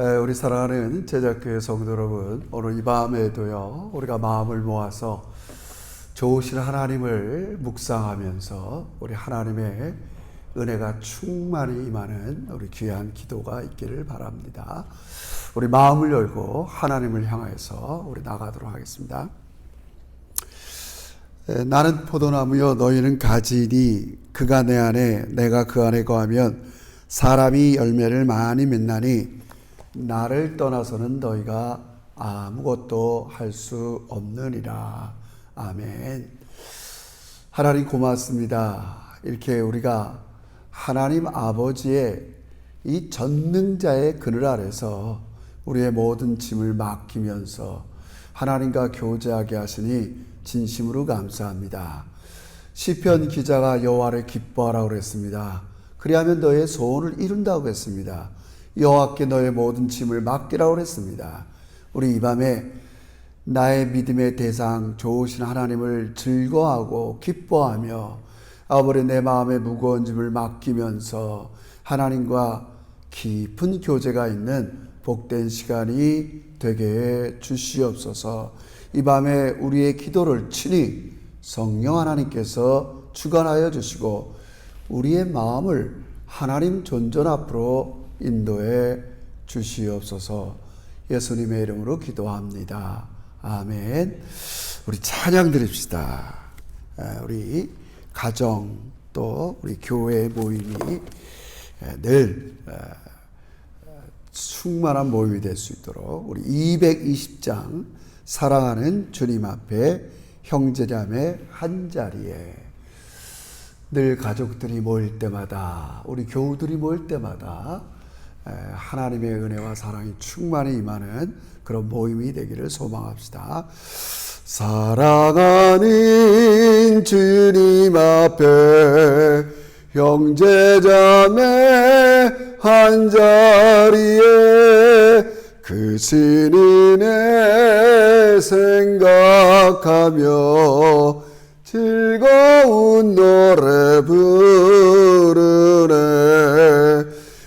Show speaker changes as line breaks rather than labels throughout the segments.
우리 사랑하는 제자교회 성도 여러분, 오늘 이 밤에도요 우리가 마음을 모아서 좋으신 하나님을 묵상하면서 우리 하나님의 은혜가 충만히 임하는 우리 귀한 기도가 있기를 바랍니다. 우리 마음을 열고 하나님을 향해서 우리 나가도록 하겠습니다. 나는 포도나무요 너희는 가지니 그가 내 안에 내가 그 안에 거하면 사람이 열매를 많이 맺나니 나를 떠나서는 너희가 아무것도 할 수 없느니라. 아멘. 하나님 고맙습니다. 이렇게 우리가 하나님 아버지의 이 전능자의 그늘 아래서 우리의 모든 짐을 맡기면서 하나님과 교제하게 하시니 진심으로 감사합니다. 시편 기자가 여호와를 기뻐하라고 그랬습니다. 그리하면 너의 소원을 이룬다고 했습니다. 여호와께 너의 모든 짐을 맡기라고 했습니다. 우리 이 밤에 나의 믿음의 대상 좋으신 하나님을 즐거워하고 기뻐하며 아버지 내 마음의 무거운 짐을 맡기면서 하나님과 깊은 교제가 있는 복된 시간이 되게 해 주시옵소서. 이 밤에 우리의 기도를 친히 성령 하나님께서 주관하여 주시고 우리의 마음을 하나님 존전 앞으로 인도해 주시옵소서. 예수님의 이름으로 기도합니다. 아멘. 우리 찬양 드립시다. 우리 가정 또 우리 교회 모임이 늘 충만한 모임이 될 수 있도록 우리 220장 사랑하는 주님 앞에 형제자매 한 자리에 늘 가족들이 모일 때마다 우리 교우들이 모일 때마다 하나님의 은혜와 사랑이 충만히 임하는 그런 모임이 되기를 소망합시다. 사랑하는 주님 앞에 형제자매 한 자리에 그 신인의 생각하며 즐거운 노래 부르네.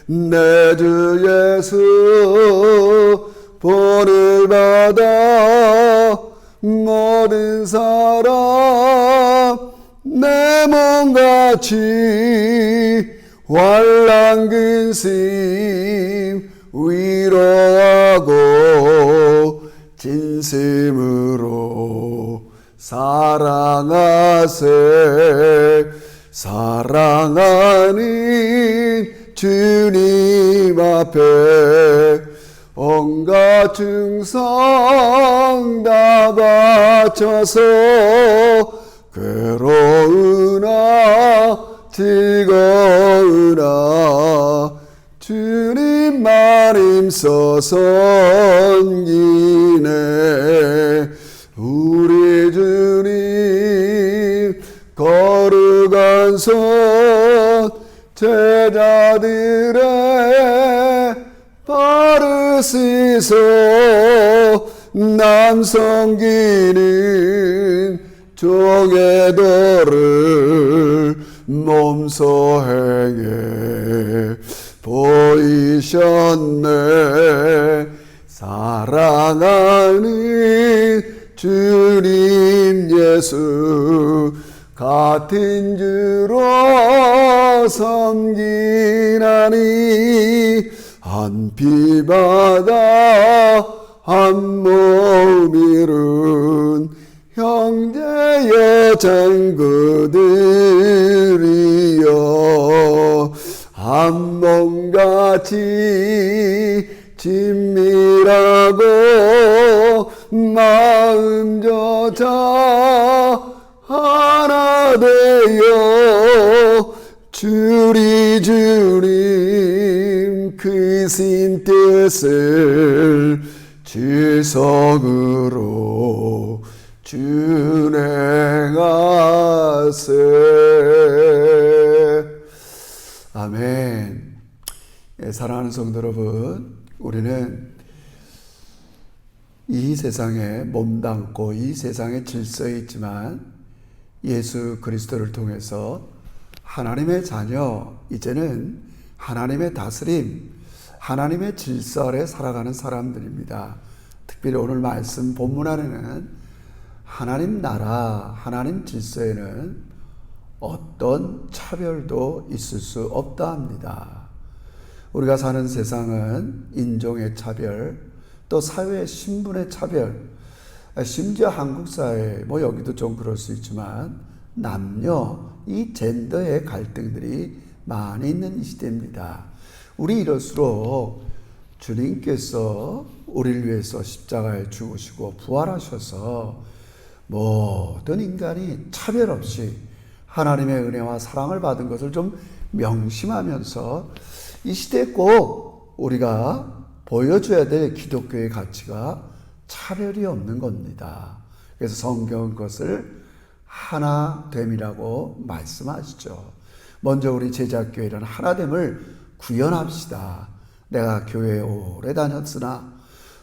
내 주 예수 본을 받아 모든 사람 내 몸같이 환난 근심 위로하고 진심으로 사랑하세. 사랑하는 주님 앞에 온갖 충성 다 바쳐서 괴로우나 즐거우나 주님만 힘써 섬기네. 우리 주님 거룩한 손 제자들의 발을 씻어 남 섬기는 종의 도를 몸소 행해 보이셨네. 사랑하는 주님 예수 같은 주로 섬기나니 한 피바다 한 몸 이룬 형제의 장구들이여 한 몸같이 친밀하고 마음 저자 하나 되어 주리 주님 크신 뜻을 지성으로 준행하세. 아멘. 사랑하는 성도 여러분, 우리는 이 세상에 몸담고 이 세상의 질서에 있지만 예수 그리스도를 통해서 하나님의 자녀, 이제는 하나님의 다스림, 하나님의 질서 아래 살아가는 사람들입니다. 특별히 오늘 말씀 본문 안에는 하나님 나라, 하나님 질서에는 어떤 차별도 있을 수 없다 합니다. 우리가 사는 세상은 인종의 차별, 또 사회의 신분의 차별, 심지어 한국 사회, 여기도 좀 그럴 수 있지만 남녀, 이 젠더의 갈등들이 많이 있는 이 시대입니다. 우리 이럴수록 주님께서 우리를 위해서 십자가에 죽으시고 부활하셔서 모든 인간이 차별 없이 하나님의 은혜와 사랑을 받은 것을 좀 명심하면서 이 시대에 꼭 우리가 보여줘야 될 기독교의 가치가 차별이 없는 겁니다. 그래서 성경은 그것을 하나됨이라고 말씀하시죠. 먼저 우리 제자교회는 하나됨을 구현합시다. 내가 교회에 오래 다녔으나,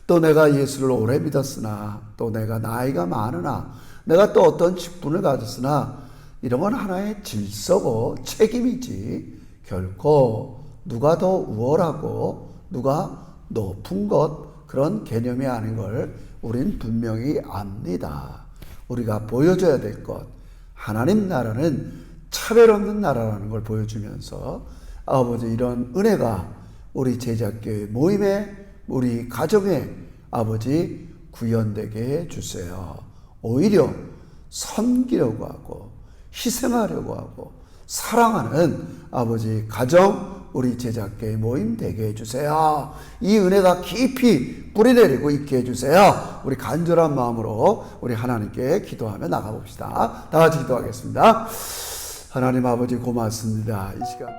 또 내가 예수를 오래 믿었으나, 또 내가 나이가 많으나, 내가 또 어떤 직분을 가졌으나, 이런 건 하나의 질서고 책임이지 결코 누가 더 우월하고 누가 높은 것, 그런 개념이 아닌 걸 우린 분명히 압니다. 우리가 보여줘야 될 것, 하나님 나라는 차별 없는 나라라는 걸 보여주면서 아버지 이런 은혜가 우리 제자교회 모임에, 우리 가정에 아버지 구현되게 해주세요. 오히려 섬기려고 하고 희생하려고 하고 사랑하는 아버지 가정, 우리 제자교회 모임 되게 해주세요. 이 은혜가 깊이 뿌리내리고 있게 해주세요. 우리 간절한 마음으로 우리 하나님께 기도하며 나가봅시다. 다 같이 기도하겠습니다. 하나님 아버지 고맙습니다. 이 시간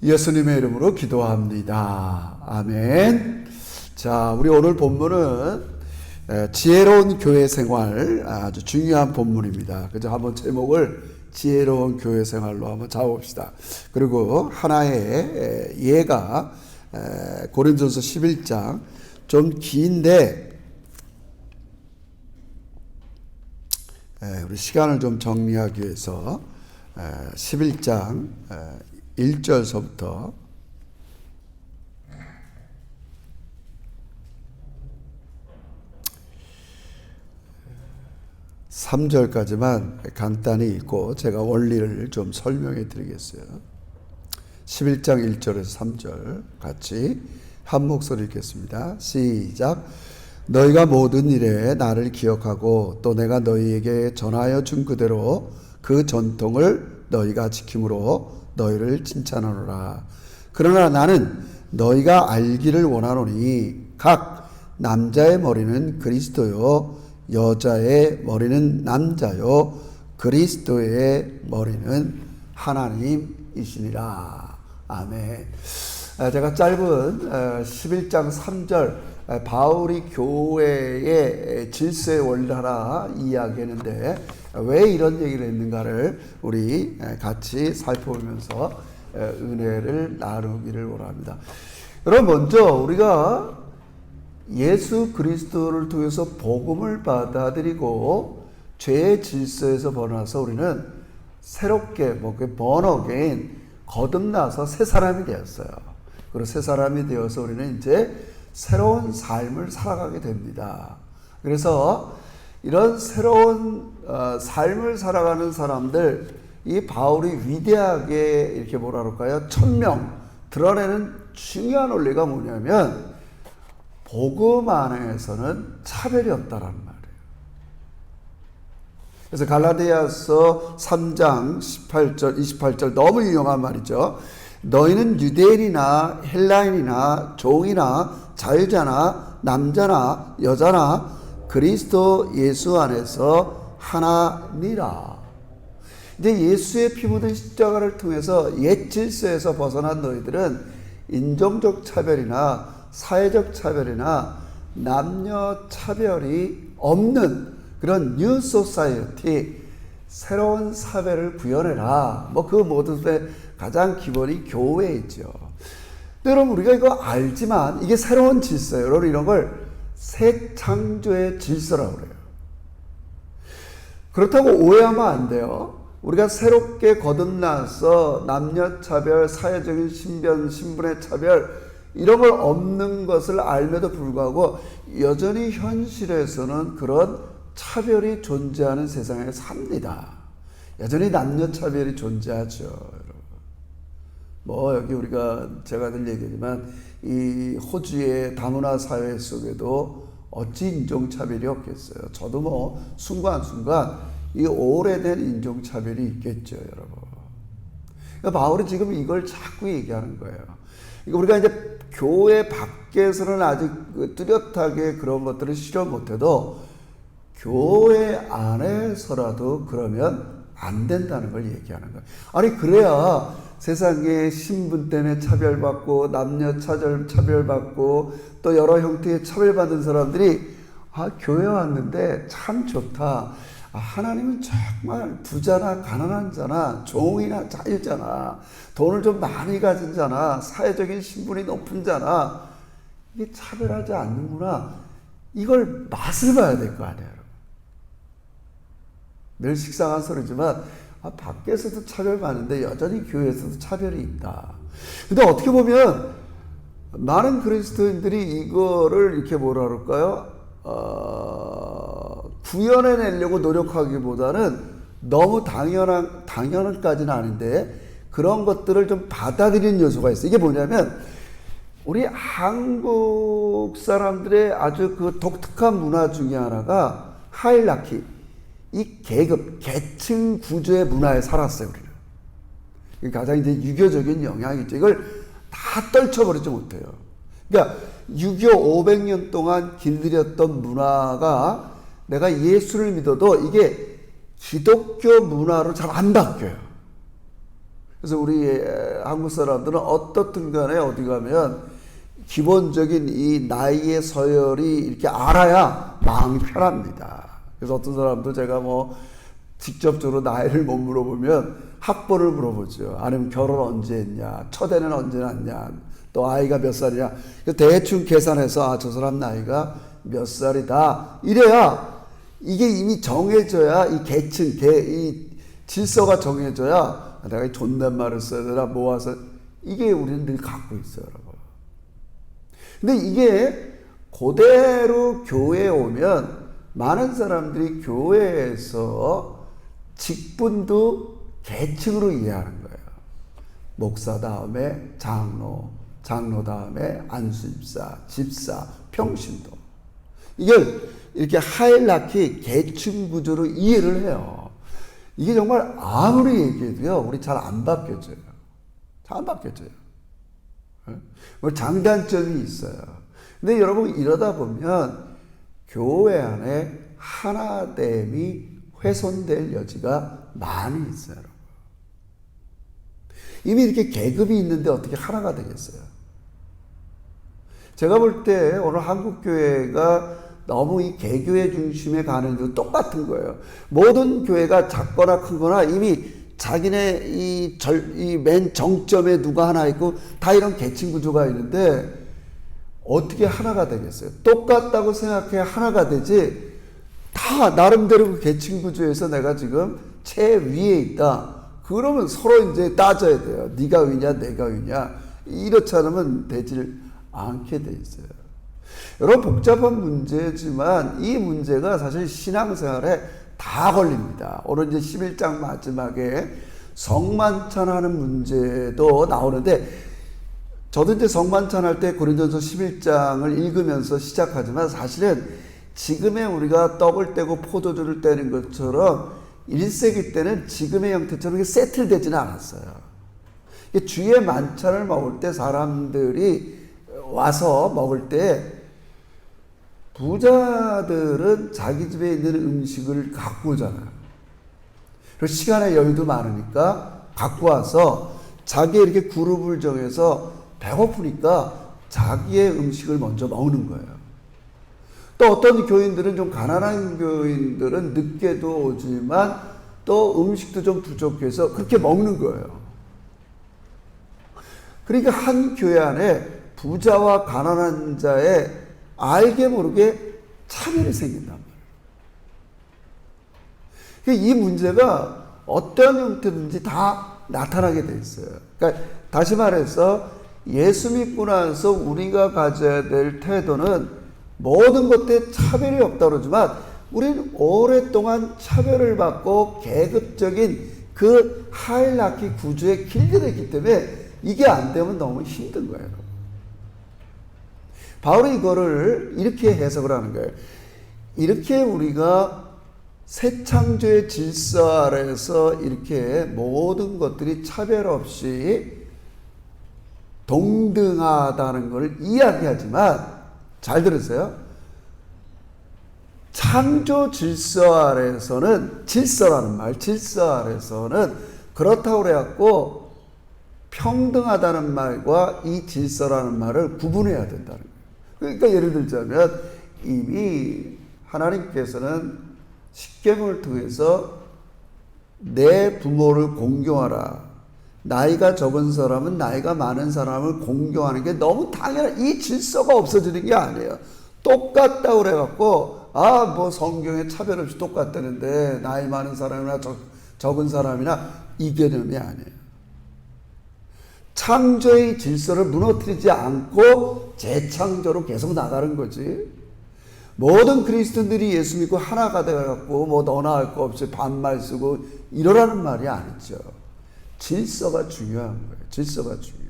예수님의 이름으로 기도합니다. 아멘. 자, 우리 오늘 본문은 지혜로운 교회 생활, 아주 중요한 본문입니다. 그래서 한번 제목을 지혜로운 교회 생활로 한번 잡아봅시다. 그리고 하나의 예가 고린도전서 11장 좀 긴데 우리 시간을 좀 정리하기 위해서 11장 1절서부터 3절까지만 간단히 읽고 제가 원리를 좀 설명해 드리겠어요. 11장 1절에서 3절 같이 한 목소리 읽겠습니다. 시작. 너희가 모든 일에 나를 기억하고 또 내가 너희에게 전하여 준 그대로 그 전통을 너희가 지킴으로 너희를 칭찬하노라. 그러나 나는 너희가 알기를 원하노니 각 남자의 머리는 그리스도요 여자의 머리는 남자요 그리스도의 머리는 하나님이시니라. 아멘. 제가 짧은 11장 3절 바울이 교회의 질서의 원리를 하나 이야기했는데 왜 이런 얘기를 했는가를 우리 같이 살펴보면서 은혜를 나누기를 원합니다. 여러분, 먼저 우리가 예수 그리스도를 통해서 복음을 받아들이고 죄의 질서에서 벗어나서 우리는 새롭게 born again 거듭나서 새 사람이 되었어요. 그리고 새 사람이 되어서 우리는 이제 새로운 삶을 살아가게 됩니다. 그래서 이런 새로운 삶을 살아가는 사람들, 이 바울이 위대하게 이렇게 뭐라 그럴까요? 천명 드러내는 중요한 원리가 뭐냐면 복음 안에서는 차별이 없다라는 말이에요. 그래서 갈라디아서 3장 18절 28절 너무 유용한 말이죠. 너희는 유대인이나 헬라인이나 종이나 자유자나 남자나 여자나 그리스도 예수 안에서 하나니라. 이제 예수의 피 묻은 십자가를 통해서 옛 질서에서 벗어난 너희들은 인종적 차별이나 사회적 차별이나 남녀 차별이 없는 그런 뉴 소사이어티, 새로운 사회를 구현해라. 그 모든의 가장 기본이 교회에 있죠. 여러분, 우리가 이거 알지만 이게 새로운 질서예요. 여러분, 이런 걸 새 창조의 질서라고 그래요. 그렇다고 오해하면 안 돼요. 우리가 새롭게 거듭나서 남녀 차별, 사회적인 신변, 신분의 차별 이런 걸 없는 것을 알면도 불구하고 여전히 현실에서는 그런 차별이 존재하는 세상에 삽니다. 여전히 남녀 차별이 존재하죠. 여기 우리가 제가 늘 얘기하지만 이 호주의 다문화 사회 속에도 어찌 인종차별이 없겠어요. 저도 순간순간 이 오래된 인종차별이 있겠죠, 여러분. 그러니까 바울이 지금 이걸 자꾸 얘기하는 거예요. 우리가 이제 교회 밖에서는 아직 뚜렷하게 그런 것들을 실현 못해도 교회 안에서라도 그러면 안 된다는 걸 얘기하는 거예요. 아니, 그래야 세상에 신분 때문에 차별받고 남녀 차별받고 또 여러 형태의 차별받은 사람들이 교회 왔는데 참 좋다. 하나님은 정말 부자나 가난한 자나 종이나 자유자나 돈을 좀 많이 가진 자나 사회적인 신분이 높은 자나 이게 차별하지 않는구나. 이걸 맛을 봐야 될 거 아니에요. 늘 식상한 소리지만 밖에서도 차별받는데 여전히 교회에서도 차별이 있다. 근데 어떻게 보면 많은 그리스도인들이 이거를 이렇게 뭐라 그럴까요? 구현해내려고 노력하기보다는 너무 당연한까지는 아닌데 그런 것들을 좀 받아들이는 요소가 있어요. 이게 뭐냐면 우리 한국 사람들의 아주 그 독특한 문화 중에 하나가 하이라키, 이 계층 구조의 문화에 살았어요, 우리는. 이게 가장 이제 유교적인 영향이죠. 이걸 다 떨쳐버리지 못해요. 그러니까 유교 500년 동안 길들였던 문화가 내가 예수를 믿어도 이게 기독교 문화로 잘 안 바뀌어요. 그래서 우리 한국 사람들은 어떻든 간에 어디 가면 기본적인 이 나이의 서열이 이렇게 알아야 마음이 편합니다. 그래서 어떤 사람도 제가 직접적으로 나이를 못 물어보면 학번을 물어보죠. 아니면 결혼 언제 했냐, 첫애는 언제 낳냐, 또 아이가 몇 살이냐. 대충 계산해서 저 사람 나이가 몇 살이다. 이래야 이게 이미 정해져야 이 계층, 이 질서가 정해져야 내가 이 존댓말을 써야 되나 모아서 이게 우리는 늘 갖고 있어요, 여러분. 근데 이게 그대로 교회에 오면 많은 사람들이 교회에서 직분도 계층으로 이해하는 거예요. 목사 다음에 장로, 장로 다음에 안수집사, 집사, 평신도. 이걸 이렇게 하이라키 계층 구조로 이해를 해요. 이게 정말 아무리 얘기해도요, 우리 잘 안 바뀌어져요. 잘 안 바뀌어져요. 뭐 장단점이 있어요. 근데 여러분 이러다 보면 교회 안에 하나됨이 훼손될 여지가 많이 있어요. 여러분. 이미 이렇게 계급이 있는데 어떻게 하나가 되겠어요? 제가 볼 때 오늘 한국교회가 너무 이 개교회 중심에 가는 데 똑같은 거예요. 모든 교회가 작거나 크거나 이미 자기네 이 맨 정점에 누가 하나 있고 다 이런 계층 구조가 있는데 어떻게 하나가 되겠어요? 똑같다고 생각해 하나가 되지 다 나름대로 그 계층 구조에서 내가 지금 최위에 있다. 그러면 서로 이제 따져야 돼요. 네가 위냐 내가 위냐. 이렇지 않으면 되질 않게 돼 있어요. 여러분 복잡한 문제지만 이 문제가 사실 신앙생활에 다 걸립니다. 오늘 이제 11장 마지막에 성만찬하는 문제도 나오는데 저도 이제 성만찬할 때 고린도전서 11장을 읽으면서 시작하지만 사실은 지금의 우리가 떡을 떼고 포도주를 떼는 것처럼 1세기 때는 지금의 형태처럼 세틀되지는 않았어요. 주의 만찬을 먹을 때 사람들이 와서 먹을 때 부자들은 자기 집에 있는 음식을 갖고 오잖아요. 그리고 시간의 여유도 많으니까 갖고 와서 자기 이렇게 그룹을 정해서 배고프니까 자기의 음식을 먼저 먹는 거예요. 또 어떤 교인들은 좀 가난한 교인들은 늦게도 오지만 또 음식도 좀 부족해서 그렇게 먹는 거예요. 그러니까 한 교회 안에 부자와 가난한 자의 알게 모르게 차별이 생긴단 말이에요. 그러니까 이 문제가 어떤 형태든지 다 나타나게 돼 있어요. 그러니까 다시 말해서 예수 믿고 나서 우리가 가져야 될 태도는 모든 것에 차별이 없다고 그러지만 우리는 오랫동안 차별을 받고 계급적인 그 하이라키 구조에 길들였기 때문에 이게 안 되면 너무 힘든 거예요. 바울이 이거를 이렇게 해석을 하는 거예요. 이렇게 우리가 새 창조의 질서 아래에서 이렇게 모든 것들이 차별 없이 동등하다는 걸 이야기하지만 잘 들으세요. 창조 질서 아래에서는 질서 아래에서는 그렇다고 그래갖고 평등하다는 말과 이 질서라는 말을 구분해야 된다는 거예요. 그러니까 예를 들자면 이미 하나님께서는 십계명을 통해서 내 부모를 공경하라. 나이가 적은 사람은 나이가 많은 사람을 공경하는 게 너무 당연한 이 질서가 없어지는 게 아니에요. 똑같다고 그래갖고 뭐 성경에 차별 없이 똑같다는데 나이 많은 사람이나 적은 사람이나 이 개념이 아니에요. 창조의 질서를 무너뜨리지 않고 재창조로 계속 나가는 거지. 모든 그리스도인들이 예수 믿고 하나가 돼갖고 뭐 너나 할 거 없이 반말 쓰고 이러라는 말이 아니죠. 질서가 중요한 거예요. 질서가 중요해요.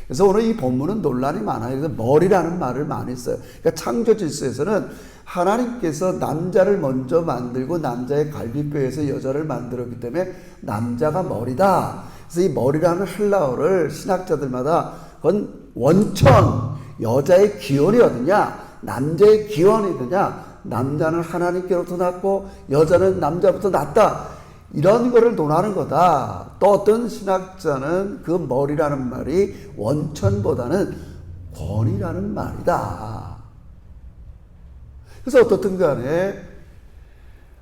그래서 오늘 이 본문은 논란이 많아요. 그래서 머리라는 말을 많이 써요. 그러니까 창조 질서에서는 하나님께서 남자를 먼저 만들고 남자의 갈비뼈에서 여자를 만들었기 때문에 남자가 머리다. 그래서 이 머리라는 헬라어를 신학자들마다 그건 원천, 여자의 기원이 어디냐, 남자의 기원이 어디냐, 남자는 하나님께로부터 났고 여자는 남자부터 났다. 이런 거를 논하는 거다. 또 어떤 신학자는 그 머리라는 말이 원천보다는 권이라는 말이다. 그래서 어떻든 간에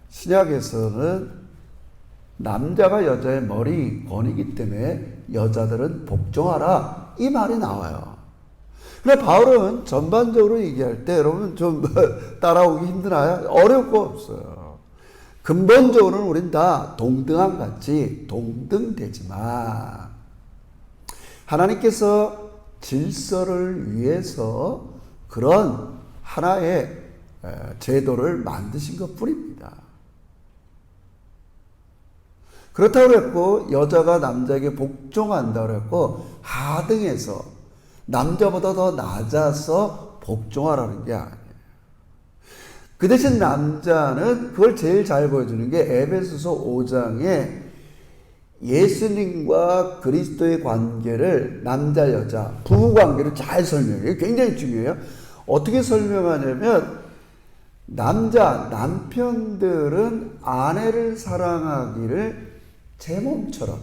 신약에서는 남자가 여자의 머리 권이기 때문에 여자들은 복종하라, 이 말이 나와요. 근데 바울은 전반적으로 얘기할 때 여러분 좀 따라오기 힘드나요? 어려울 거 없어요. 근본적으로는 우린 다 동등한 같이 동등되지만 하나님께서 질서를 위해서 그런 하나의 제도를 만드신 것 뿐입니다. 그렇다고 그랬고 여자가 남자에게 복종한다고 그랬고 하등해서 남자보다 더 낮아서 복종하라는 게 아니에요. 그 대신 남자는 그걸 제일 잘 보여주는 게 에베소서 5장에 예수님과 그리스도의 관계를, 남자 여자 부부 관계를 잘 설명해요. 굉장히 중요해요. 어떻게 설명하냐면 남편들은 아내를 사랑하기를 제 몸처럼.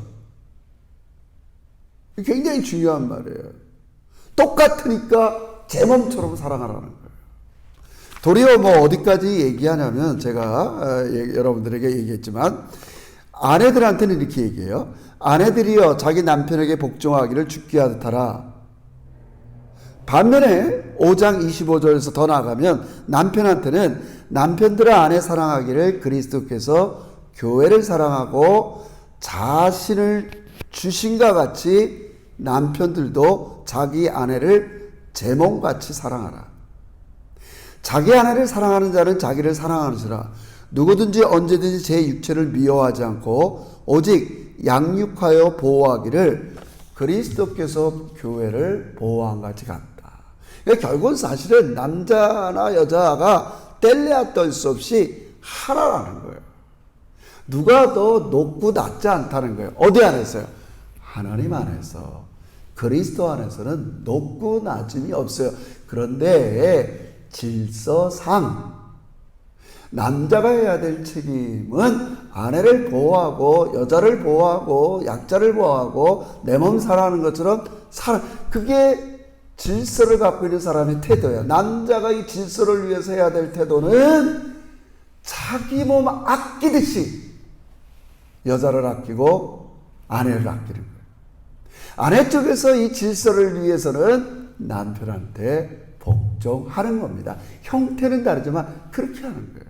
굉장히 중요한 말이에요. 똑같으니까 제 몸처럼 사랑하라는 거예요. 도리어 뭐 어디까지 얘기하냐면 제가 여러분들에게 얘기했지만 아내들한테는 이렇게 얘기해요. 아내들이여 자기 남편에게 복종하기를 죽게 하듯 하라. 반면에 5장 25절에서 더 나아가면 남편한테는 남편들의 아내 사랑하기를 그리스도께서 교회를 사랑하고 자신을 주신과 같이 남편들도 자기 아내를 제 몸같이 사랑하라. 자기 아내를 사랑하는 자는 자기를 사랑하는지라. 누구든지 언제든지 제 육체를 미워하지 않고 오직 양육하여 보호하기를 그리스도께서 교회를 보호한 같이 같다. 그러니까 결국은 사실은 남자나 여자가 뗄래야 뗄 수 없이 하나라는 거예요. 누가 더 높고 낮지 않다는 거예요. 어디 안에서요? 하나님 안에서. 그리스도 안에서는 높고 낮음이 없어요. 그런데 질서상 남자가 해야 될 책임은 아내를 보호하고 여자를 보호하고 약자를 보호하고 내 몸 사랑하는 것처럼 그게 질서를 갖고 있는 사람의 태도예요. 남자가 이 질서를 위해서 해야 될 태도는 자기 몸 아끼듯이 여자를 아끼고 아내를 아끼는 거예요. 아내 쪽에서 이 질서를 위해서는 남편한테 복종하는 겁니다. 형태는 다르지만 그렇게 하는 거예요.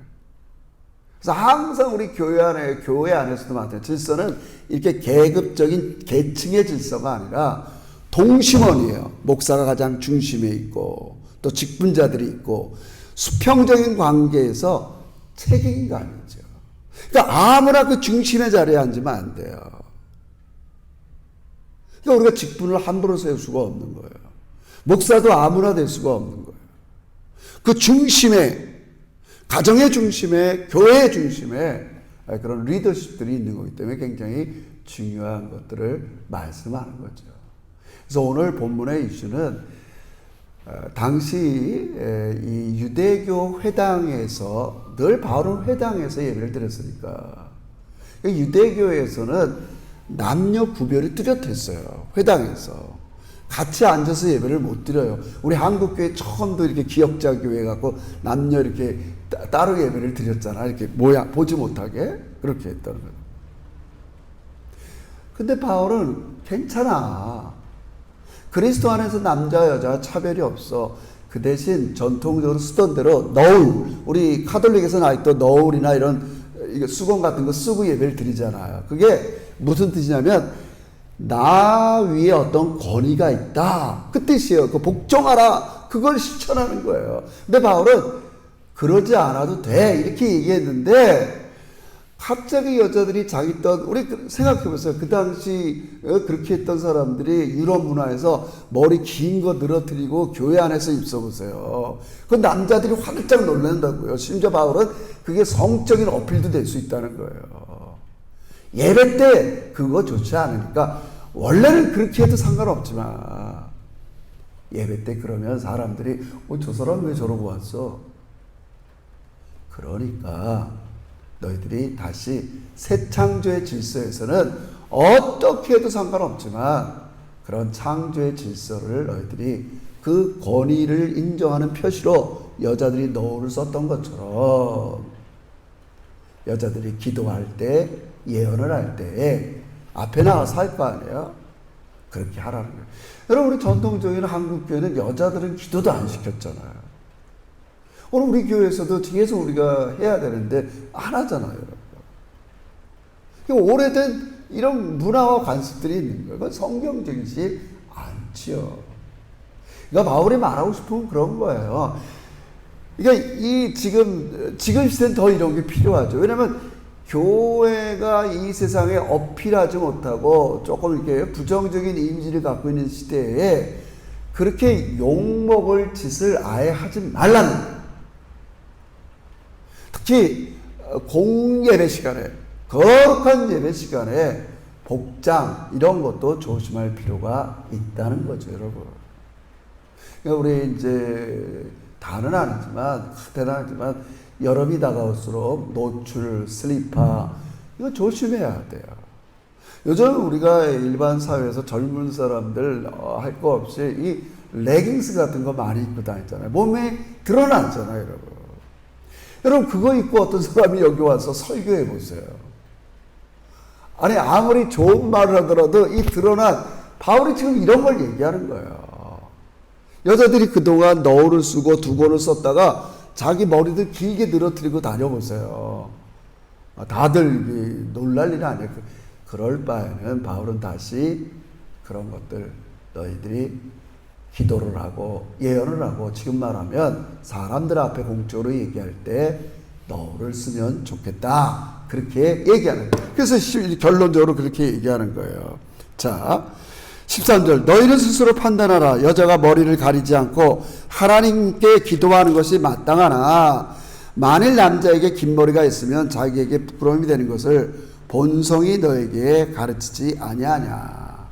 그래서 항상 우리 교회 안에서도 마찬가지로 질서는 이렇게 계급적인 계층의 질서가 아니라 동심원이에요. 목사가 가장 중심에 있고 또 직분자들이 있고 수평적인 관계에서 책임감이죠. 그러니까 아무나 그 중심의 자리에 앉으면 안 돼요. 그러니까 우리가 직분을 함부로 세울 수가 없는 거예요. 목사도 아무나 될 수가 없는 거예요. 그 중심에, 가정의 중심에, 교회의 중심에 그런 리더십들이 있는 거기 때문에 굉장히 중요한 것들을 말씀하는 거죠. 그래서 오늘 본문의 이슈는 당시 이 유대교 회당에서 늘 바울은 회당에서 예배를 드렸으니까 유대교에서는 남녀 구별이 뚜렷했어요. 회당에서 같이 앉아서 예배를 못 드려요. 우리 한국교회 처음도 이렇게 기역자 교회 갖고 남녀 이렇게 따로 예배를 드렸잖아. 이렇게 보지 못하게 그렇게 했다는 거예요. 근데 바울은 괜찮아. 그리스도 안에서 남자 여자 차별이 없어. 그 대신 전통적으로 쓰던 대로 너울, 우리 카톨릭에서는 아직도 너울이나 이런 수건 같은 거 쓰고 예배를 드리잖아요. 그게 무슨 뜻이냐면 나 위에 어떤 권위가 있다, 그 뜻이에요. 그 복종하라, 그걸 실천하는 거예요. 근데 바울은 그러지 않아도 돼 이렇게 얘기했는데 갑자기 여자들이 자기 떤, 우리 생각해보세요. 그 당시 그렇게 했던 사람들이 유럽 문화에서 머리 긴 거 늘어뜨리고 교회 안에서 입어보세요. 그 남자들이 활짝 놀란다고요. 심지어 바울은 그게 성적인 어필도 될 수 있다는 거예요. 예배 때 그거 좋지 않으니까 원래는 그렇게 해도 상관없지만 예배 때 그러면 사람들이 저 사람 왜 저러고 왔어? 그러니까 너희들이 다시 새 창조의 질서에서는 어떻게 해도 상관없지만 그런 창조의 질서를 너희들이 그 권위를 인정하는 표시로 여자들이 너울을 썼던 것처럼 여자들이 기도할 때 예언을 할 때 앞에 나와서 할 거 아니에요? 그렇게 하라는 거예요. 여러분, 우리 전통적인 한국 교회는 여자들은 기도도 안 시켰잖아요. 오늘 우리 교회에서도 뒤에서 우리가 해야 되는데 안 하잖아요, 여러분. 오래된 이런 문화와 관습들이 있는 거예요. 그건 성경적이지 않지요. 그러니까 바울이 말하고 싶은 그런 거예요. 그러니까 이 지금 시대는 더 이런 게 필요하죠. 왜냐하면 교회가 이 세상에 어필하지 못하고 조금 이렇게 부정적인 이미지를 갖고 있는 시대에 그렇게 욕먹을 짓을 아예 하지 말라는 거예요. 특히 공예배 시간에, 거룩한 예배 시간에 복장 이런 것도 조심할 필요가 있다는 거죠, 여러분. 그러니까 우리 이제 다는 아니지만, 대단하지만 여름이 다가올수록 노출, 슬리퍼 이거 조심해야 돼요. 요즘 우리가 일반 사회에서 젊은 사람들 할 거 없이 이 레깅스 같은 거 많이 입고 다니잖아요. 몸에 드러나잖아요, 여러분. 여러분, 그거 입고 어떤 사람이 여기 와서 설교해 보세요. 아니, 아무리 좋은 말을 하더라도 이 드러난, 바울이 지금 이런 걸 얘기하는 거예요. 여자들이 그동안 너울을 쓰고 두건을 썼다가 자기 머리도 길게 늘어뜨리고 다녀보세요. 다들 놀랄 일은 아니에요. 그럴 바에는 바울은 다시 그런 것들 너희들이 기도를 하고 예언을 하고, 지금 말하면 사람들 앞에 공적으로 얘기할 때 너울을 쓰면 좋겠다, 그렇게 얘기하는 거예요. 그래서 결론적으로 그렇게 얘기하는 거예요. 자, 13절, 너희는 스스로 판단하라. 여자가 머리를 가리지 않고 하나님께 기도하는 것이 마땅하나 만일 남자에게 긴 머리가 있으면 자기에게 부끄러움이 되는 것을 본성이 너에게 가르치지 아니하냐.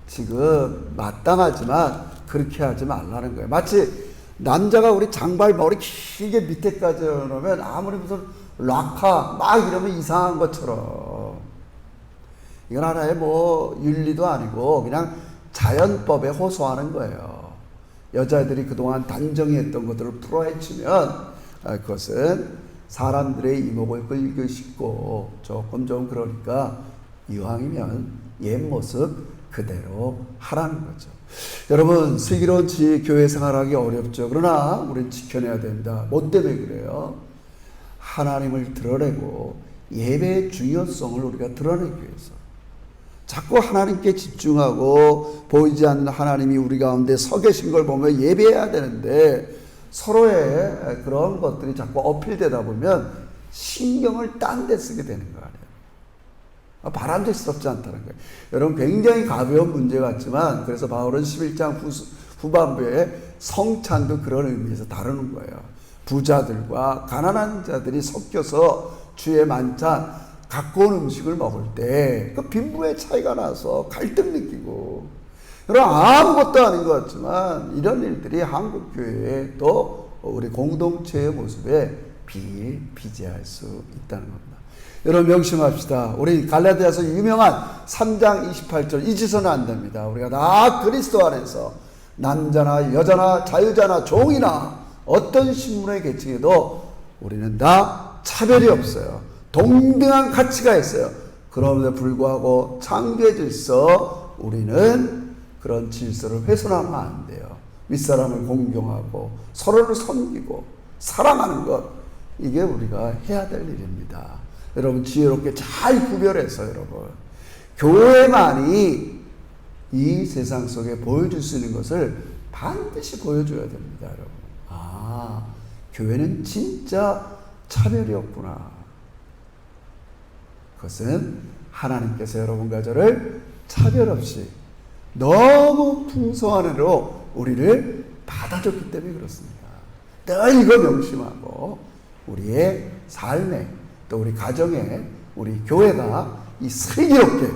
지금 마땅하지만 그렇게 하지 말라는 거예요. 마치 남자가 우리 장발 머리 길게 밑에까지 놓으면 아무리 무슨 락카 막 이러면 이상한 것처럼, 이건 하나의 뭐 윤리도 아니고 그냥 자연법에 호소하는 거예요. 여자들이 그동안 단정히 했던 것들을 풀어헤치면 그것은 사람들의 이목을 끌고 싶고 조금 좀 그러니까 이왕이면 옛 모습 그대로 하라는 거죠. 여러분, 슬기로운 교회 생활하기 어렵죠. 그러나 우리는 지켜내야 됩니다. 뭐 때문에 그래요? 하나님을 드러내고 예배의 중요성을 우리가 드러내기 위해서. 자꾸 하나님께 집중하고 보이지 않는 하나님이 우리 가운데 서 계신 걸 보며 예배해야 되는데 서로의 그런 것들이 자꾸 어필되다 보면 신경을 딴 데 쓰게 되는 거 아니에요. 바람직스럽지 않다는 거예요. 여러분, 굉장히 가벼운 문제 같지만 그래서 바울은 11장 후반부에 성찬도 그런 의미에서 다루는 거예요. 부자들과 가난한 자들이 섞여서 주의 만찬 갖고 온 음식을 먹을 때 그 빈부의 차이가 나서 갈등 느끼고, 여러분, 아무것도 아닌 것 같지만 이런 일들이 한국 교회에 또 우리 공동체의 모습에 비례할 수 있다는 겁니다. 여러분, 명심합시다. 우리 갈라디아서 유명한 3장 28절 잊어서는 안 됩니다. 우리가 다 그리스도 안에서 남자나 여자나 자유자나 종이나 어떤 신분의 계층에도 우리는 다 차별이 없어요. 동등한 가치가 있어요. 그럼에도 불구하고 창조의 질서, 우리는 그런 질서를 훼손하면 안 돼요. 윗사람을 공경하고 서로를 섬기고 사랑하는 것, 이게 우리가 해야 될 일입니다. 여러분, 지혜롭게 잘 구별해서 여러분, 교회만이 이 세상 속에 보여줄 수 있는 것을 반드시 보여줘야 됩니다, 여러분. 아, 교회는 진짜 차별이 없구나. 그것은 하나님께서 여러분과 저를 차별 없이 너무 풍성한 은혜로 우리를 받아줬기 때문에 그렇습니다. 늘 이거 명심하고 우리의 삶에, 또 우리 가정에, 우리 교회가 이 슬기롭게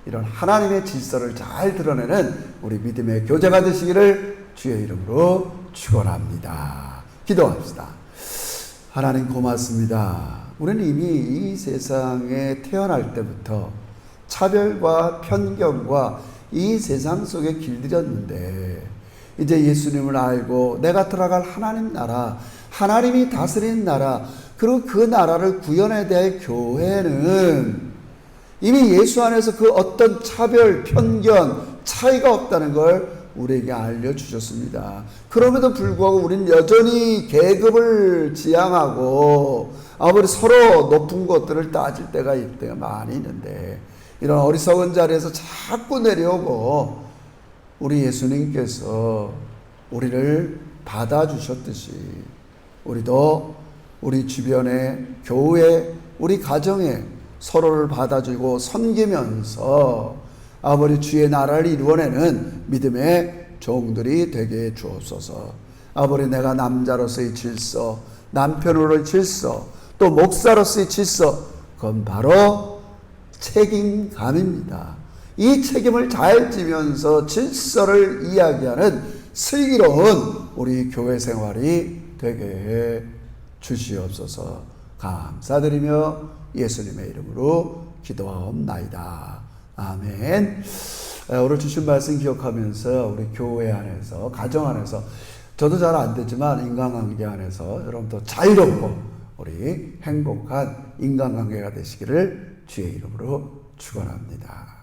이런 하나님의 질서를 잘 드러내는 우리 믿음의 교제가 되시기를 주의 이름으로 축원합니다. 기도합시다. 하나님, 고맙습니다. 우리는 이미 이 세상에 태어날 때부터 차별과 편견과 이 세상 속에 길들였는데, 이제 예수님을 알고 내가 들어갈 하나님 나라, 하나님이 다스리는 나라, 그리고 그 나라를 구현해야 될 교회는 이미 예수 안에서 그 어떤 차별, 편견, 차이가 없다는 걸 우리에게 알려주셨습니다. 그럼에도 불구하고 우리는 여전히 계급을 지향하고 아무리 서로 높은 것들을 따질 때가 많이 있는데, 이런 어리석은 자리에서 자꾸 내려오고 우리 예수님께서 우리를 받아주셨듯이 우리도 우리 주변에, 교회, 우리 가정에 서로를 받아주고 섬기면서 아버지 주의 나라를 이루어내는 믿음의 종들이 되게 주옵소서. 아버지, 내가 남자로서의 질서, 남편으로의 질서, 또 목사로서의 질서, 그건 바로 책임감입니다. 이 책임을 잘 지면서 질서를 이야기하는 슬기로운 우리 교회 생활이 되게 해 주시옵소서. 감사드리며 예수님의 이름으로 기도하옵나이다. 아멘. 오늘 주신 말씀 기억하면서 우리 교회 안에서, 가정 안에서, 저도 잘 안 되지만 인간관계 안에서 여러분 더 자유롭고 우리 행복한 인간관계가 되시기를 주의 이름으로 축원합니다.